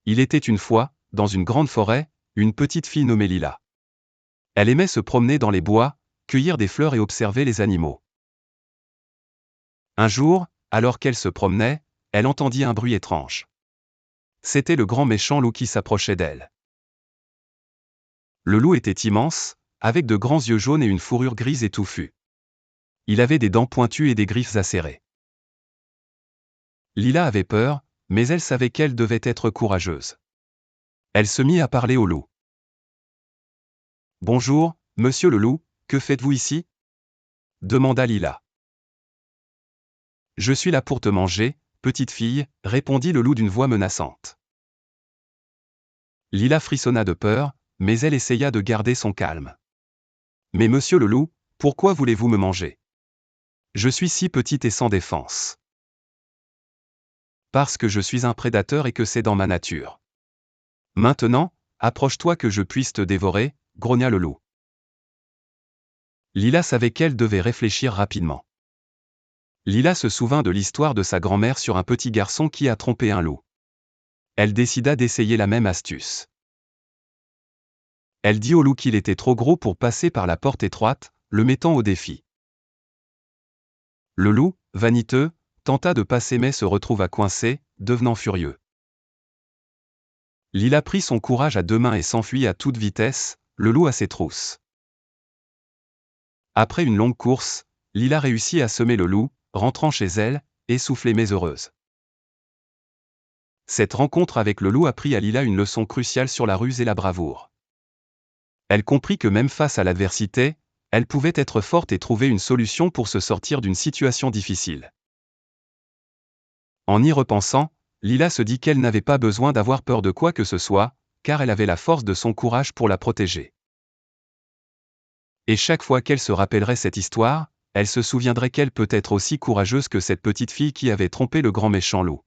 Il était une fois, dans une grande forêt, une petite fille nommée Lila. Elle aimait se promener dans les bois, cueillir des fleurs et observer les animaux. Un jour, alors qu'elle se promenait, elle entendit un bruit étrange. C'était le grand méchant loup qui s'approchait d'elle. Le loup était immense, avec de grands yeux jaunes et une fourrure grise et touffue. Il avait des dents pointues et des griffes acérées. Lila avait peur, mais elle savait qu'elle devait être courageuse. Elle se mit à parler au loup. « Bonjour, monsieur le loup, que faites-vous ici ?» demanda Lila. « Je suis là pour te manger, petite fille, » répondit le loup d'une voix menaçante. Lila frissonna de peur, mais elle essaya de garder son calme. « Mais monsieur le loup, pourquoi voulez-vous me manger? Je suis si petite et sans défense. » « Parce que je suis un prédateur et que c'est dans ma nature. »« Maintenant, approche-toi que je puisse te dévorer, » grogna le loup. Lila savait qu'elle devait réfléchir rapidement. Lila se souvint de l'histoire de sa grand-mère sur un petit garçon qui a trompé un loup. Elle décida d'essayer la même astuce. Elle dit au loup qu'il était trop gros pour passer par la porte étroite, le mettant au défi. Le loup, vaniteux, tenta de passer mais se retrouva coincé, devenant furieux. Lila prit son courage à deux mains et s'enfuit à toute vitesse, le loup à ses trousses. Après une longue course, Lila réussit à semer le loup, rentrant chez elle, essoufflée mais heureuse. Cette rencontre avec le loup apprit à Lila une leçon cruciale sur la ruse et la bravoure. Elle comprit que même face à l'adversité, elle pouvait être forte et trouver une solution pour se sortir d'une situation difficile. En y repensant, Lila se dit qu'elle n'avait pas besoin d'avoir peur de quoi que ce soit, car elle avait la force de son courage pour la protéger. Et chaque fois qu'elle se rappellerait cette histoire, elle se souviendrait qu'elle peut être aussi courageuse que cette petite fille qui avait trompé le grand méchant loup.